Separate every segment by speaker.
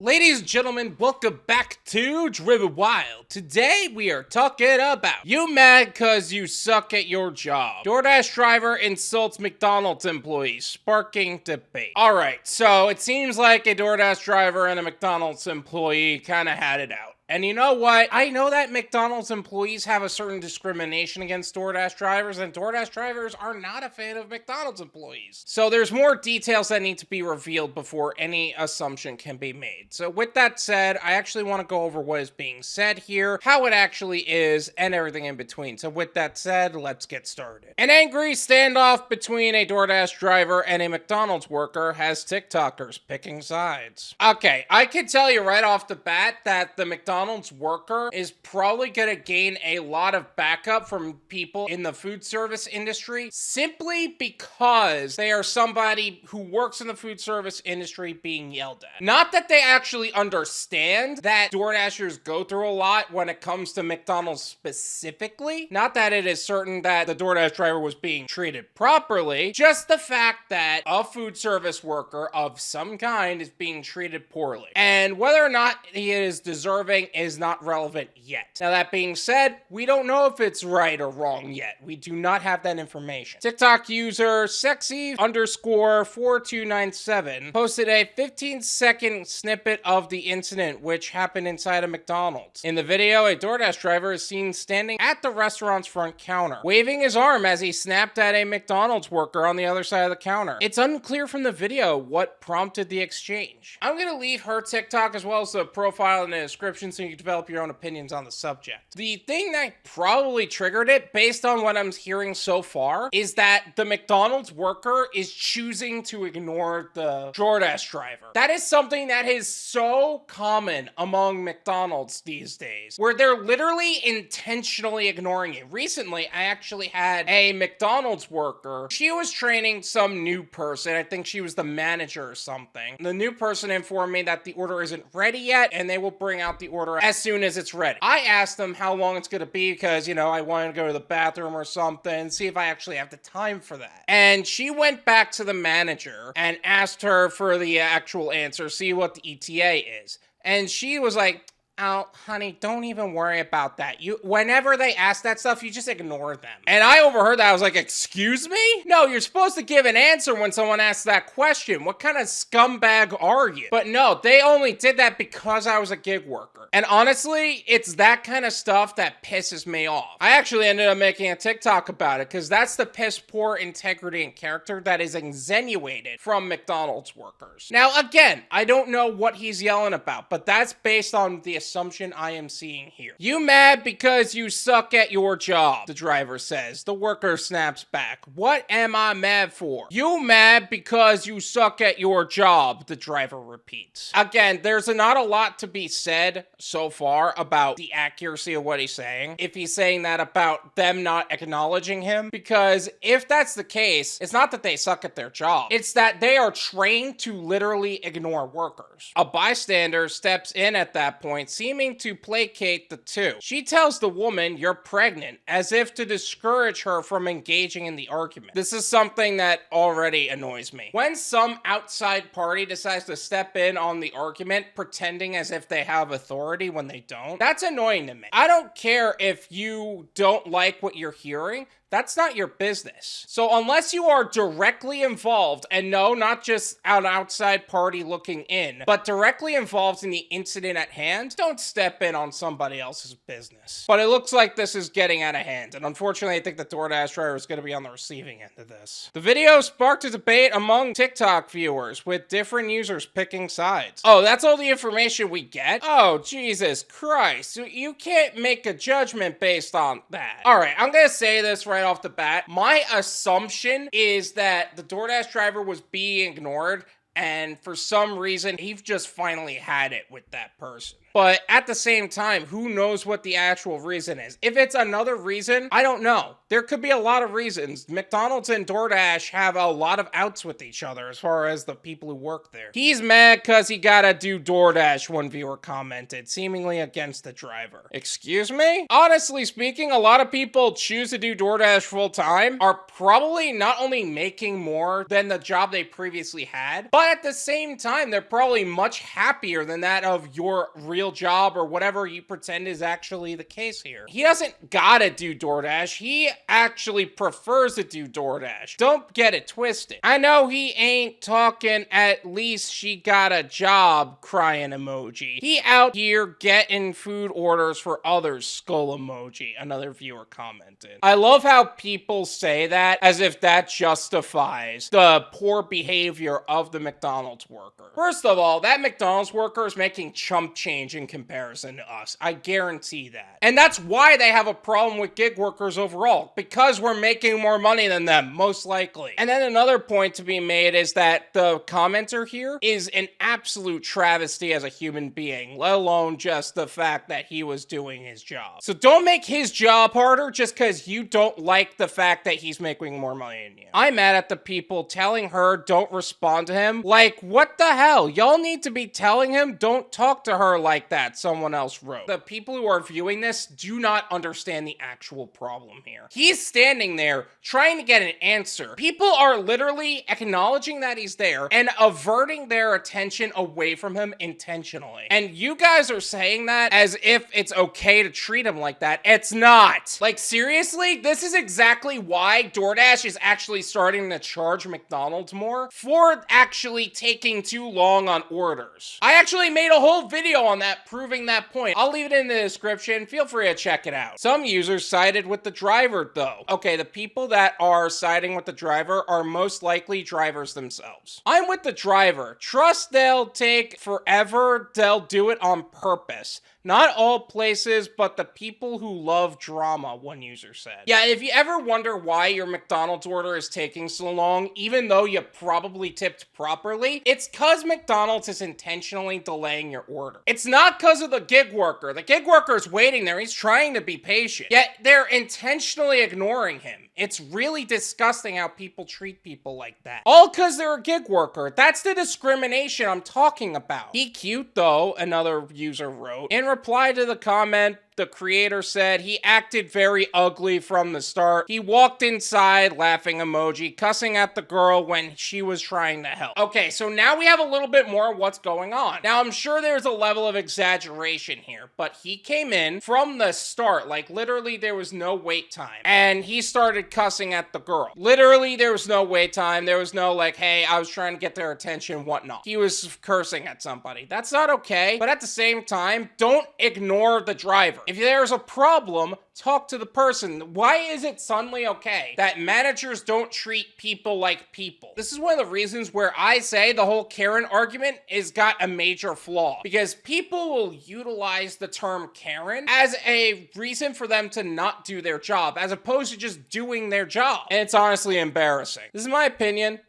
Speaker 1: Ladies and gentlemen, welcome back to Driven Wild. Today we are talking about you mad cause you suck at your job. Doordash driver insults McDonald's employees, sparking debate. Alright, so it seems like a Doordash driver and a McDonald's employee kind of had it out. And you know what? I know that McDonald's employees have a certain discrimination against DoorDash drivers, and DoorDash drivers are not a fan of McDonald's employees. So there's more details that need to be revealed before any assumption can be made. So with that said, I actually want to go over what is being said here, how it actually is, and everything in between. So with that said, let's get started. An angry standoff between a DoorDash driver and a McDonald's worker has TikTokers picking sides. Okay, I can tell you right off the bat that the McDonald's worker is probably going to gain a lot of backup from people in the food service industry simply because they are somebody who works in the food service industry being yelled at. Not that they actually understand that DoorDashers go through a lot when it comes to McDonald's specifically. Not that it is certain that the DoorDash driver was being treated properly, just the fact that a food service worker of some kind is being treated poorly. And whether or not he is deserving is not relevant yet. Now that being said, we don't know if it's right or wrong yet. We do not have that information. TikTok user sexy_4297 posted a 15-second snippet of the incident which happened inside a McDonald's. In the video, a DoorDash driver is seen standing at the restaurant's front counter, waving his arm as he snapped at a McDonald's worker on the other side of the counter. It's unclear from the video what prompted the exchange. I'm gonna leave her TikTok as well as the profile in the description so you can develop your own opinions on the subject. The thing that probably triggered it, based on what I'm hearing so far, is that the McDonald's worker is choosing to ignore the DoorDash driver. That is something that is so common among McDonald's these days, where they're literally intentionally ignoring it. Recently, I actually had a McDonald's worker. She was training some new person. I think she was the manager or something. The new person informed me that the order isn't ready yet, and they will bring out the order as soon as it's ready. I asked them how long it's going to be because, you know, I wanted to go to the bathroom or something, see if I actually have the time for that. And she went back to the manager and asked her for the actual answer, see what the ETA is. And she was like, "Oh, honey, don't even worry about that. Whenever they ask that stuff, you just ignore them." And I overheard that. I was like, "Excuse me? No, you're supposed to give an answer when someone asks that question. What kind of scumbag are you?" But no, they only did that because I was a gig worker. And honestly, it's that kind of stuff that pisses me off. I actually ended up making a TikTok about it because that's the piss poor integrity and character that is insinuated from McDonald's workers. Now, again, I don't know what he's yelling about, but that's based on the assumption I am seeing here. "You mad because you suck at your job," the driver says. The worker snaps back. "What am I mad for?" "You mad because you suck at your job," the driver repeats. Again, there's not a lot to be said so far about the accuracy of what he's saying. If he's saying that about them not acknowledging him, because if that's the case, it's not that they suck at their job. It's that they are trained to literally ignore workers. A bystander steps in at that point, seeming to placate the two. She tells the woman, "You're pregnant," as if to discourage her from engaging in the argument. This is something that already annoys me. When some outside party decides to step in on the argument, pretending as if they have authority when they don't, that's annoying to me. I don't care if you don't like what you're hearing. That's not your business. So unless you are directly involved, and no, not just an outside party looking in, but directly involved in the incident at hand, don't step in on somebody else's business. But it looks like this is getting out of hand, and unfortunately I think the DoorDash driver is going to be on the receiving end of this. The video sparked a debate among TikTok viewers, with different users picking sides. Oh, that's all the information we get? Oh, Jesus Christ. You can't make a judgment based on that. Alright, I'm going to say this right off the bat. My assumption is that the DoorDash driver was being ignored, and for some reason, he just finally had it with that person. But at the same time, who knows what the actual reason is? If it's another reason, I don't know. There could be a lot of reasons. McDonald's and DoorDash have a lot of outs with each other as far as the people who work there. "He's mad because he gotta do DoorDash," one viewer commented, seemingly against the driver. Excuse me? Honestly speaking, a lot of people choose to do DoorDash full time are probably not only making more than the job they previously had, but but at the same time, they're probably much happier than that of your real job or whatever you pretend is actually the case here. He doesn't gotta do DoorDash. He actually prefers to do DoorDash. Don't get it twisted. I know he ain't talking at least she got a job crying emoji. He out here getting food orders for others skull emoji, another viewer commented. I love how people say that as if that justifies the poor behavior of the McDonald's worker. First of all, that McDonald's worker is making chump change in comparison to us. I guarantee that. And that's why they have a problem with gig workers overall, because we're making more money than them, most likely. And then another point to be made is that the commenter here is an absolute travesty as a human being, let alone just the fact that he was doing his job. So don't make his job harder just because you don't like the fact that he's making more money than you. I'm mad at the people telling her don't respond to him. Like, what the hell? Y'all need to be telling him don't talk to her like that, someone else wrote. The people who are viewing this do not understand the actual problem here. He's standing there trying to get an answer. People are literally acknowledging that he's there and averting their attention away from him intentionally. And you guys are saying that as if it's okay to treat him like that. It's not. Like, seriously? This is exactly why DoorDash is actually starting to charge McDonald's more for actually taking too long on orders. I actually made a whole video on that proving that point. I'll leave it in the description. Feel free to check it out. Some users sided with the driver though. Okay, the people that are siding with the driver are most likely drivers themselves. I'm with the driver. Trust they'll take forever. They'll do it on purpose. Not all places, but the people who love drama, one user said. Yeah, if you ever wonder why your McDonald's order is taking so long, even though you probably tipped properly, it's because McDonald's is intentionally delaying your order. It's not because of the gig worker. The gig worker's waiting there. He's trying to be patient. Yet they're intentionally ignoring him. It's really disgusting how people treat people like that. All because they're a gig worker. That's the discrimination I'm talking about. He cute though, another user wrote. In reply to the comment, the creator said he acted very ugly from the start. He walked inside, laughing emoji, cussing at the girl when she was trying to help. Okay, so now we have a little bit more of what's going on. Now, I'm sure there's a level of exaggeration here, but he came in from the start, like literally there was no wait time, and he started cussing at the girl. Literally, there was no wait time. There was no like, hey, I was trying to get their attention, whatnot. He was cursing at somebody. That's not okay, but at the same time, don't ignore the driver. If there's a problem, talk to the person. Why is it suddenly okay that managers don't treat people like people? This is one of the reasons where I say the whole Karen argument has got a major flaw, because people will utilize the term Karen as a reason for them to not do their job, as opposed to just doing their job. And it's honestly embarrassing. This is my opinion.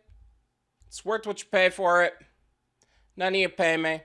Speaker 1: It's worth what you pay for it. None of you pay me.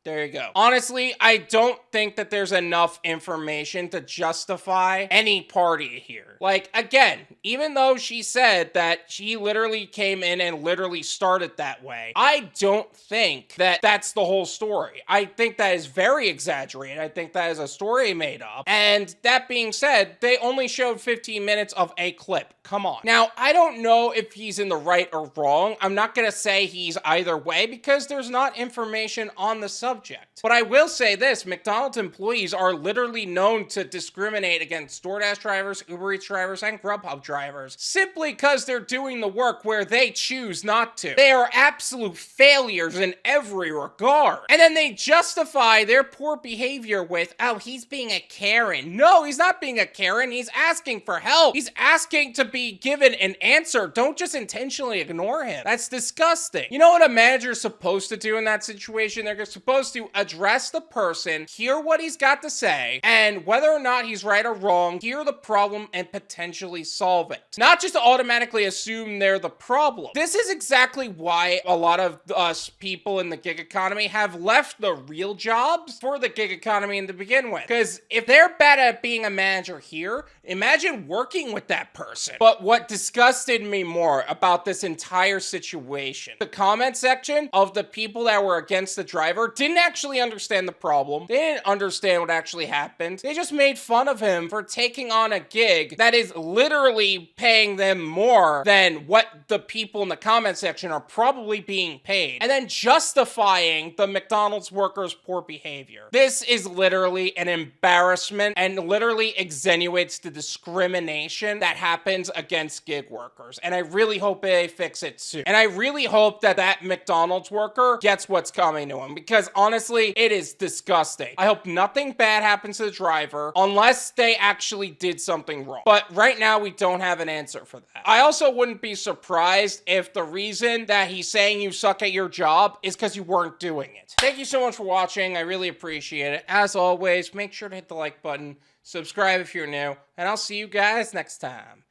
Speaker 1: There you go. Honestly, I don't think that there's enough information to justify any party here. Like, again, even though she said that she literally came in and literally started that way, I don't think that that's the whole story. I think that is very exaggerated. I think that is a story made up. And that being said, they only showed 15 minutes of a clip. Come on. Now, I don't know if he's in the right or wrong. I'm not gonna say he's either way because there's not information on the subject. But I will say this, McDonald's employees are literally known to discriminate against DoorDash drivers, Uber Eats drivers, and Grubhub drivers, simply because they're doing the work where they choose not to. They are absolute failures in every regard. And then they justify their poor behavior with, oh, he's being a Karen. No, he's not being a Karen. He's asking for help. He's asking to be given an answer. Don't just intentionally ignore him. That's disgusting. You know what a manager's supposed to do in that situation? They're supposed to address the person, hear what he's got to say, and whether or not he's right or wrong, hear the problem and potentially solve it. Not just to automatically assume they're the problem. This is exactly why a lot of us people in the gig economy have left the real jobs for the gig economy to begin with. Because if they're bad at being a manager here, imagine working with that person. But what disgusted me more about this entire situation, the comment section of the people that were against the driver didn't didn't actually understand the problem. They didn't understand what actually happened. They just made fun of him for taking on a gig that is literally paying them more than what the people in the comment section are probably being paid, and then justifying the McDonald's workers' poor behavior. This is literally an embarrassment and literally extenuates the discrimination that happens against gig workers, and I really hope they fix it soon. And I really hope that that McDonald's worker gets what's coming to him, because honestly, it is disgusting. I hope nothing bad happens to the driver unless they actually did something wrong. But right now, we don't have an answer for that. I also wouldn't be surprised if the reason that he's saying you suck at your job is because you weren't doing it. Thank you so much for watching. I really appreciate it. As always, make sure to hit the like button, subscribe if you're new, and I'll see you guys next time.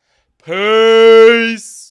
Speaker 1: Peace!